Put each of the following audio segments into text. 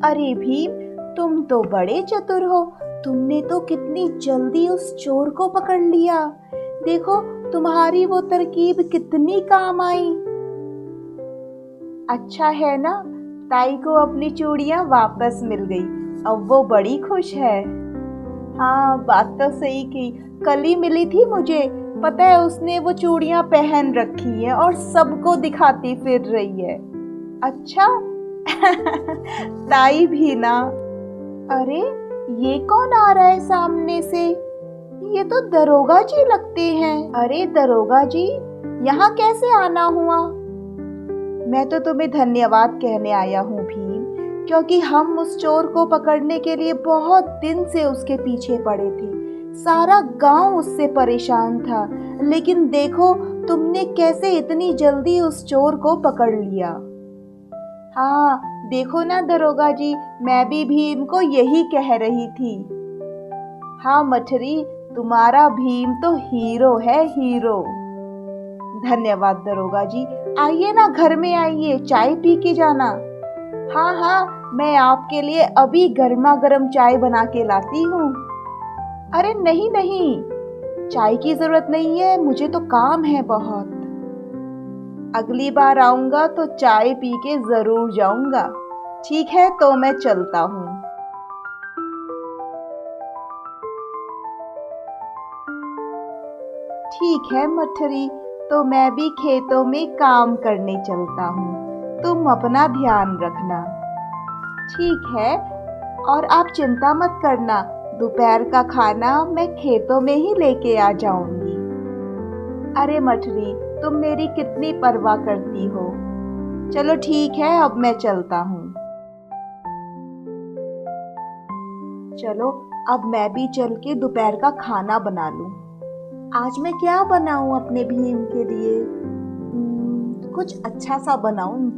अरे भीम, तुम तो बड़े चतुर हो। तुमने तो कितनी जल्दी उस चोर को पकड़ लिया। देखो, तुम्हारी वो तरकीब कितनी काम आई। अच्छा है ना, ताई को अपनी चूड़ियां वापस मिल गई। अब वो बड़ी खुश है। हाँ, बात तो सही की। कल ही मिली थी मुझे। पता है, उसने वो चूड़ियां पहन रखी है और सबको दिखाती फिर रही है। अच्छा। ताई भी ना। अरे, ये कौन आ रहा है सामने से? ये तो दरोगा जी लगते हैं। अरे दरोगा जी, यहाँ कैसे आना हुआ? मैं तो तुम्हें धन्यवाद कहने आया हूँ भीम, क्योंकि हम उस चोर को पकड़ने के लिए बहुत दिन से उसके पीछे पड़े थे। सारा गांव उससे परेशान था, लेकिन देखो तुमने कैसे इतनी जल्दी उस चोर को पकड़ लिया। हाँ, देखो ना दरोगा जी, मैं भी भीम को यही कह रही थी। हाँ मठरी, तुम्हारा भीम तो हीरो है, हीरो। धन्यवाद दरोगा जी। आइए ना, घर में आइए, चाय पी के जाना। हाँ हाँ, मैं आपके लिए अभी गर्मा गर्म चाय बना के लाती हूँ। अरे नहीं नहीं, चाय की जरूरत नहीं है, मुझे तो काम है बहुत। अगली बार आऊंगा तो चाय पी के जरूर जाऊंगा। ठीक है, तो मैं चलता हूँ। ठीक है मठरी, तो मैं भी खेतों में काम करने चलता हूँ। तुम अपना ध्यान रखना। ठीक है, और आप चिंता मत करना, दोपहर का खाना मैं खेतों में ही लेके आ जाऊंगी। अरे मठरी, तुम मेरी कितनी परवाह करती हो। चलो ठीक है, अब मैं चलता हूँ। चलो, अब मैं भी चल के दोपहर का खाना बना लूं। आज मैं क्या बनाऊं अपने भीम के लिए? कुछ अच्छा सा बनाऊं।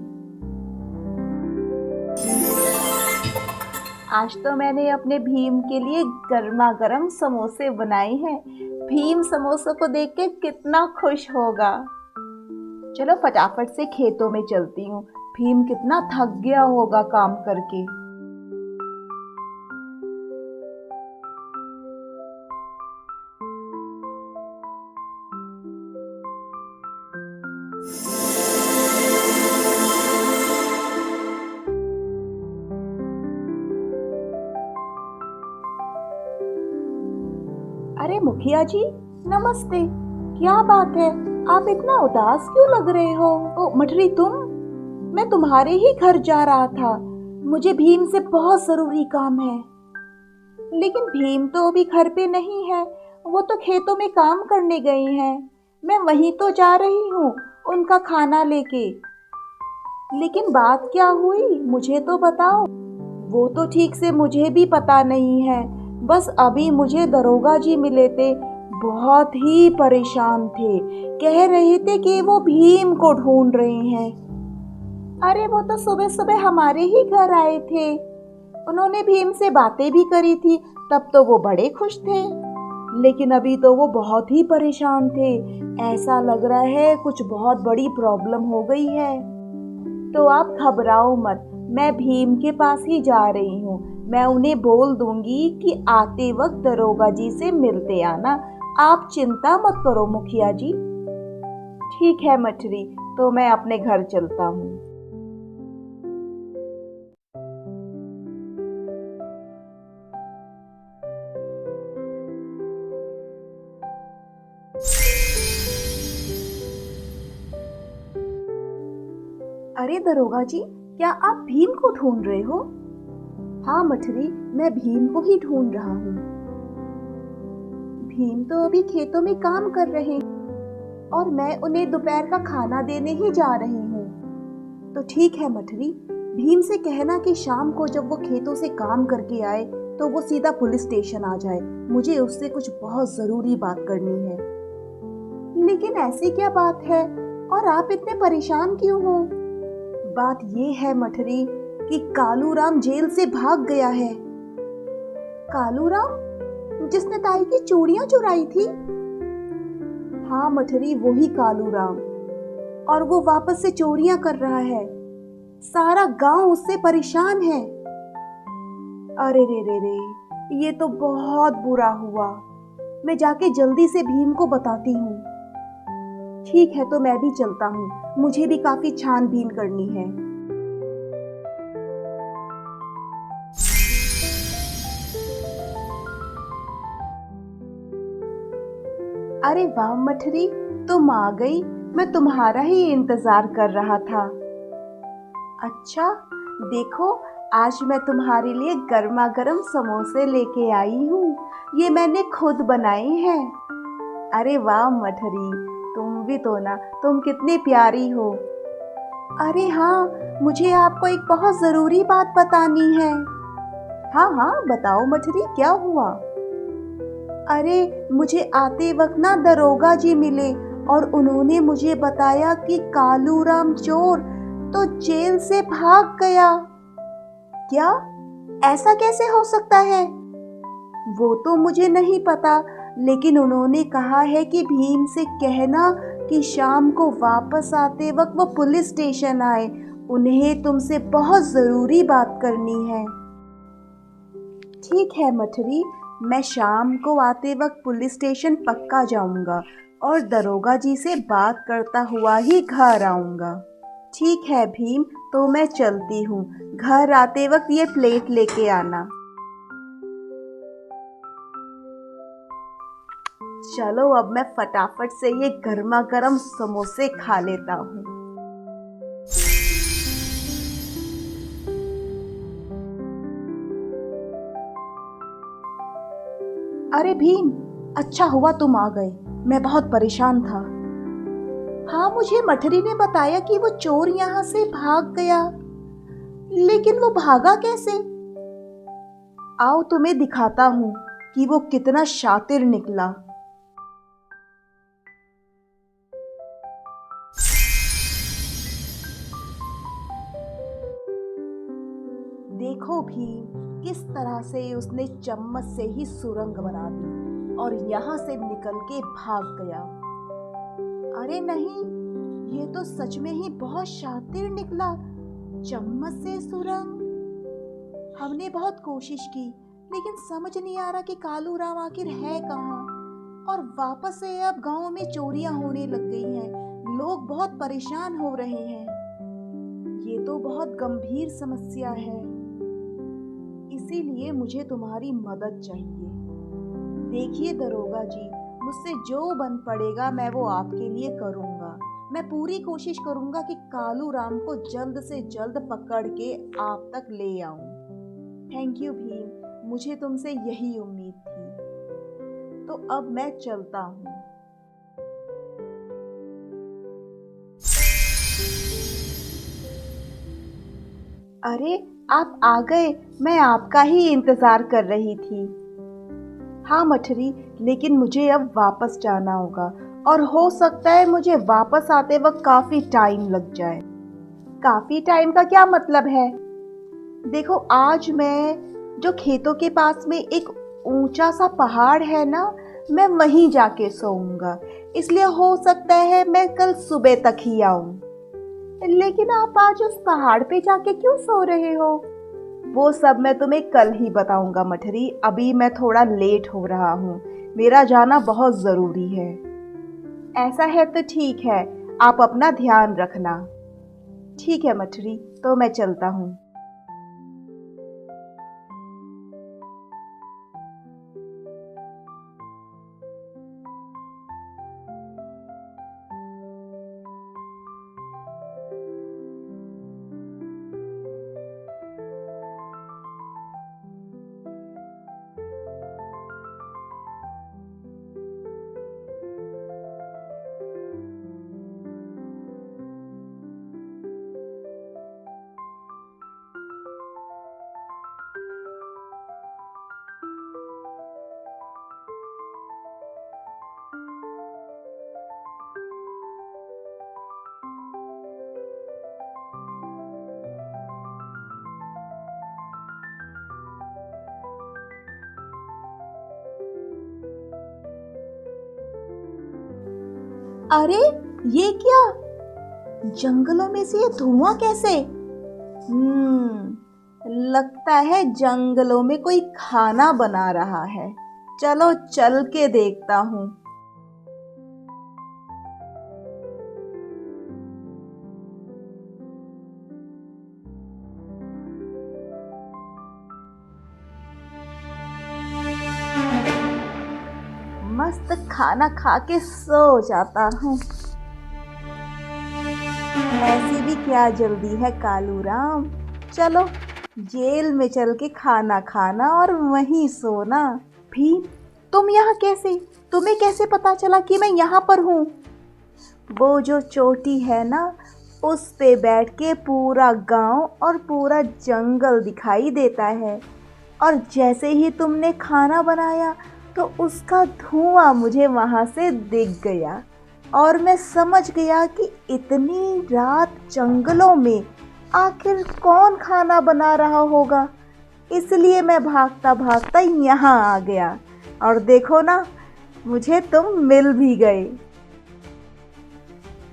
आज तो मैंने अपने भीम के लिए गर्मा गर्म समोसे बनाए हैं। भीम समोसों को देख के कितना खुश होगा। चलो फटाफट से खेतों में चलती हूँ। भीम कितना थक गया होगा काम करके। अरे मुखिया जी, नमस्ते। क्या बात है, आप इतना उदास क्यों लग रहे हो? ओ मठरी, तुम? मैं तुम्हारे ही घर जा रहा था। मुझे भीम से बहुत जरूरी काम है। लेकिन भीम तो अभी घर पे नहीं है, वो तो खेतों में काम करने गए हैं। मैं वहीं तो जा रही हूँ, उनका खाना लेके। लेकिन बात क्या हुई, मुझे तो बताओ। वो तो ठीक से मुझे भी पता नहीं है। बस अभी मुझे दरोगा जी मिले थे, बहुत ही परेशान थे। कह रहे थे कि वो भीम को ढूंढ रहे हैं। अरे वो तो सुबह सुबह हमारे ही घर आए थे। उन्होंने भीम से बातें भी करी थी, तब तो वो बड़े खुश थे। लेकिन अभी तो वो बहुत ही परेशान थे। ऐसा लग रहा है कुछ बहुत बड़ी प्रॉब्लम हो गई है। तो आप घबराओ मत, मैं भीम के पास ही जा रही हूँ। मैं उन्हें बोल दूंगी कि आते वक्त दरोगा जी से मिलते आना। आप चिंता मत करो मुखिया जी। ठीक है मठरी, तो मैं अपने घर चलता हूँ। अरे दरोगा जी, क्या आप भीम को ढूंढ रहे हो? हाँ मठरी, मैं भीम को ही ढूंढ रहा हूँ। भीम तो अभी खेतों में काम कर रहे हैं और मैं उन्हें दोपहर का खाना देने ही जा रही हूँ। तो ठीक है मठरी, भीम से कहना कि शाम को जब वो खेतों से काम करके आए तो वो सीधा पुलिस स्टेशन आ जाए। मुझे उससे कुछ बहुत जरूरी बात करनी है। लेकिन ऐसी क्या बात है, और आप इतने परेशान क्यों हो? बात ये है मठरी कि कालू राम जेल से भाग गया है। कालू राम, जिसने ताई की चूड़ियां चुराई थी? हाँ मठरी, वही कालू राम। और वो वापस से चोरियां कर रहा है। सारा गांव उससे परेशान है। अरे रे रे रे, ये तो बहुत बुरा हुआ। मैं जाके जल्दी से भीम को बताती हूँ। ठीक है, तो मैं भी चलता हूँ, मुझे भी काफी छानबीन करनी है। अरे वाह मठरी, तुम आ गई। मैं तुम्हारा ही इंतजार कर रहा था। अच्छा, देखो, आज मैं तुम्हारे लिए गर्मा गर्म समोसे लेके आई हूँ। ये मैंने खुद बनाए हैं। अरे वाह मठरी, तुम भी तो ना, तुम कितनी प्यारी हो। अरे हाँ, मुझे आपको एक बहुत ज़रूरी बात बतानी है। हाँ हाँ, बताओ मठरी, क्या हुआ? अरे, मुझे आते वक्त ना दरोगा जी मिले और उन्होंने मुझे बताया कि कालूराम चोर तो जेल से भाग गया। क्या? ऐसा कैसे हो सकता है? वो तो मुझे नहीं पता, लेकिन उन्होंने कहा है कि भीम से कहना कि शाम को वापस आते वक्त वो पुलिस स्टेशन आए। उन्हें तुमसे बहुत ज़रूरी बात करनी है। ठीक है मठरी, मैं शाम को आते वक्त पुलिस स्टेशन पक्का जाऊंगा और दरोगा जी से बात करता हुआ ही घर आऊंगा। ठीक है भीम, तो मैं चलती हूँ। घर आते वक्त ये प्लेट लेके आना। चलो, अब मैं फटाफट से ये गर्मा गर्म समोसे खा लेता हूँ। अरे भीम, अच्छा हुआ तुम आ गए। मैं बहुत परेशान था। हाँ, मुझे मठरी ने बताया कि वो चोर यहाँ से भाग गया, लेकिन वो भागा कैसे? आओ तुम्हें दिखाता हूँ कि वो कितना शातिर निकला। देखो भीम, किस तरह से उसने चम्मच से ही सुरंग बना दी और यहाँ से निकल के भाग गया। अरे नहीं, ये तो सच में ही बहुत शातिर निकला। चम्मच से सुरंग। हमने बहुत कोशिश की, लेकिन समझ नहीं आ रहा कि कालू राम आखिर है कहाँ। और वापस से अब गांव में चोरियां होने लग गई हैं। लोग बहुत परेशान हो रहे हैं। ये तो बहुत गंभीर समस्या है। इसीलिए मुझे तुम्हारी मदद चाहिए। देखिए दरोगा जी, मुझसे जो बन पड़ेगा मैं वो आपके लिए करूँगा। मैं पूरी कोशिश करूँगा कि कालू राम को जल्द से जल्द पकड़ के आप तक ले आऊँ। थैंक यू भीम, मुझे तुमसे यही उम्मीद थी। तो अब मैं चलता हूँ। अरे, आप आ गए। मैं आपका ही इंतजार कर रही थी। हाँ मठरी, लेकिन मुझे अब वापस जाना होगा और हो सकता है मुझे वापस आते वक्त काफी टाइम लग जाए। काफी टाइम का क्या मतलब है? देखो, आज मैं जो खेतों के पास में एक ऊंचा सा पहाड़ है ना, मैं वहीं जाके सोऊंगा। इसलिए हो सकता है मैं कल सुबह तक ही आऊं। लेकिन आप आज उस पहाड़ पे जाके क्यों सो रहे हो? वो सब मैं तुम्हें कल ही बताऊंगा मठरी। अभी मैं थोड़ा लेट हो रहा हूँ, मेरा जाना बहुत ज़रूरी है। ऐसा है तो ठीक है, आप अपना ध्यान रखना। ठीक है मठरी, तो मैं चलता हूँ। अरे, ये क्या? जंगलों में से ये धुआं कैसे? लगता है जंगलों में कोई खाना बना रहा है। चलो चल के देखता हूँ। मस्त खाना खा के सो जाता हूँ। ऐसी भी क्या जल्दी है कालू राम। चलो जेल में चल के खाना खाना और वहीं सोना। भीम, तुम यहाँ कैसे? तुम्हें कैसे पता चला कि मैं यहाँ पर हूँ? वो जो चोटी है ना, उस पे बैठ के पूरा गांव और पूरा जंगल दिखाई देता है। और जैसे ही तुमने खाना बनाया तो उसका धुआं मुझे वहाँ से दिख गया और मैं समझ गया कि इतनी रात जंगलों में आखिर कौन खाना बना रहा होगा। इसलिए मैं भागता भागता यहाँ आ गया और देखो ना, मुझे तुम मिल भी गए।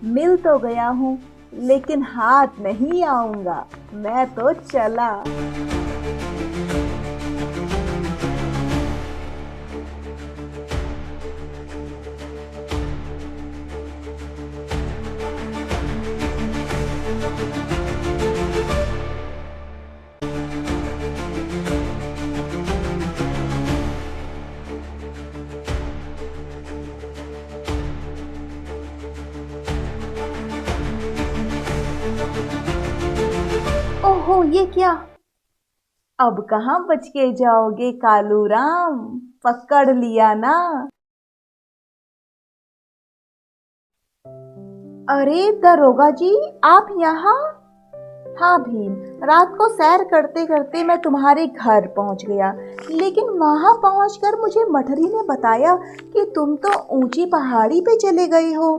मिल तो गया हूँ लेकिन हाथ नहीं आऊँगा, मैं तो चला। ओहो, ये क्या? अब कहाँ बच के जाओगे कालू राम, पकड़ लिया ना। अरे दरोगा जी, आप यहाँ? हाँ भीम, रात को सैर करते करते मैं तुम्हारे घर पहुँच गया, लेकिन वहाँ पहुँचकर मुझे मठरी ने बताया कि तुम तो ऊंची पहाड़ी पे चले गए हो।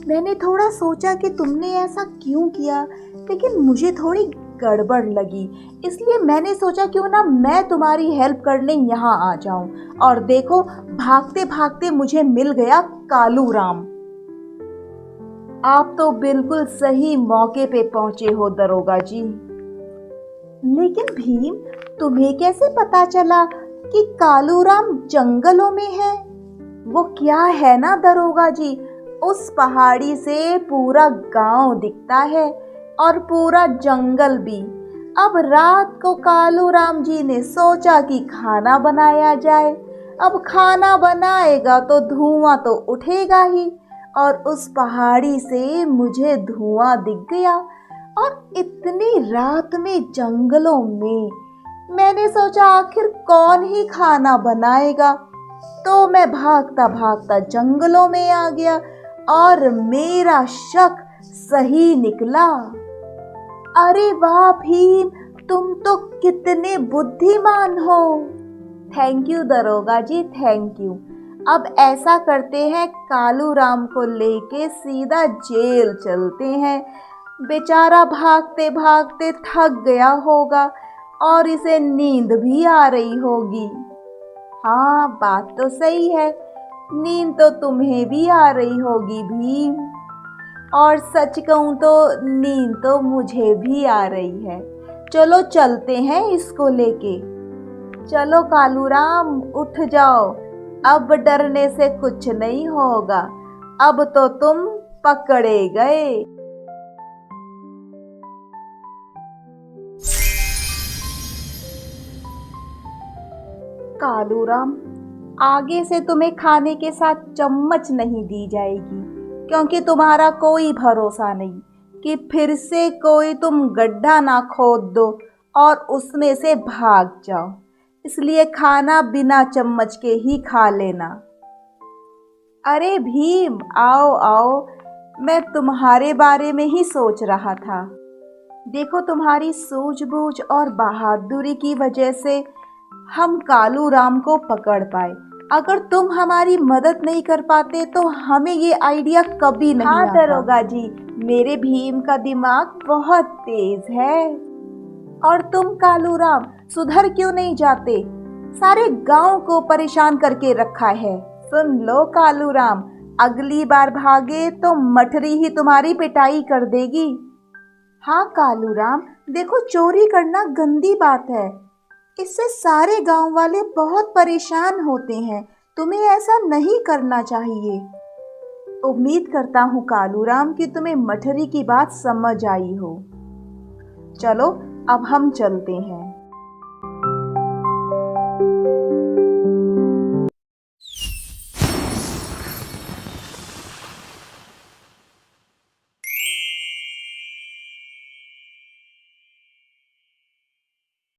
मैंने थोड़ा सोचा कि तुमने ऐसा क्यों किया, लेकिन मुझे थोड़ी गड़बड़ लगी, इसलिए मैंने सोचा क्यों ना मैं तुम्हारी हेल्प करने यहाँ आ जाऊं। और देखो, भागते भागते मुझे मिल गया कालू राम। आप तो बिल्कुल सही मौके पे पहुंचे हो दरोगा जी। लेकिन भीम, तुम्हें कैसे पता चला कि कालू राम जंगलों में है? वो क्या है ना दरोगा जी, उस पहाड़ी से पूरा गांव दिखता है और पूरा जंगल भी। अब रात को कालू राम जी ने सोचा कि खाना बनाया जाए। अब खाना बनाएगा तो धुआं तो उठेगा ही, और उस पहाड़ी से मुझे धुआं दिख गया। और इतनी रात में जंगलों में मैंने सोचा आखिर कौन ही खाना बनाएगा, तो मैं भागता भागता जंगलों में आ गया और मेरा शक सही निकला। अरे वाह भीम, तुम तो कितने बुद्धिमान हो। थैंक यू दरोगा जी, थैंक यू। अब ऐसा करते हैं, कालू राम को लेके सीधा जेल चलते हैं। बेचारा भागते भागते थक गया होगा और इसे नींद भी आ रही होगी। हाँ, बात तो सही है, नींद तो तुम्हें भी आ रही होगी भीम। और सच कहूँ तो नींद तो मुझे भी आ रही है। चलो चलते हैं इसको लेके। चलो कालू राम, उठ जाओ, अब डरने से कुछ नहीं होगा, अब तो तुम पकड़े गए। कालू राम, आगे से तुम्हें खाने के साथ चम्मच नहीं दी जाएगी, क्योंकि तुम्हारा कोई भरोसा नहीं कि फिर से कोई तुम गड्ढा ना खोद दो और उसमें से भाग जाओ। इसलिए खाना बिना चम्मच के ही खा लेना। अरे भीम, आओ आओ, मैं तुम्हारे बारे में ही सोच रहा था। देखो, तुम्हारी सूझबूझ और बहादुरी की वजह से हम कालू राम को पकड़ पाए। अगर तुम हमारी मदद नहीं कर पाते तो हमें ये आइडिया कभी नहीं आता। हाँ दरोगा जी, मेरे भीम का दिमाग बहुत तेज है। और तुम कालू राम सुधर क्यों नहीं जाते? सारे गांव को परेशान करके रखा है। सुन लो कालू राम, अगली बार भागे तो मठरी ही तुम्हारी पिटाई कर देगी। हाँ कालू राम, देखो, चोरी करना गंदी बात है। इससे सारे गांव वाले बहुत परेशान होते हैं। तुम्हें ऐसा नहीं करना चाहिए। उम्मीद करता हूँ कालूराम कि तुम्हें मठरी की बात समझ आई हो। चलो, अब हम चलते हैं।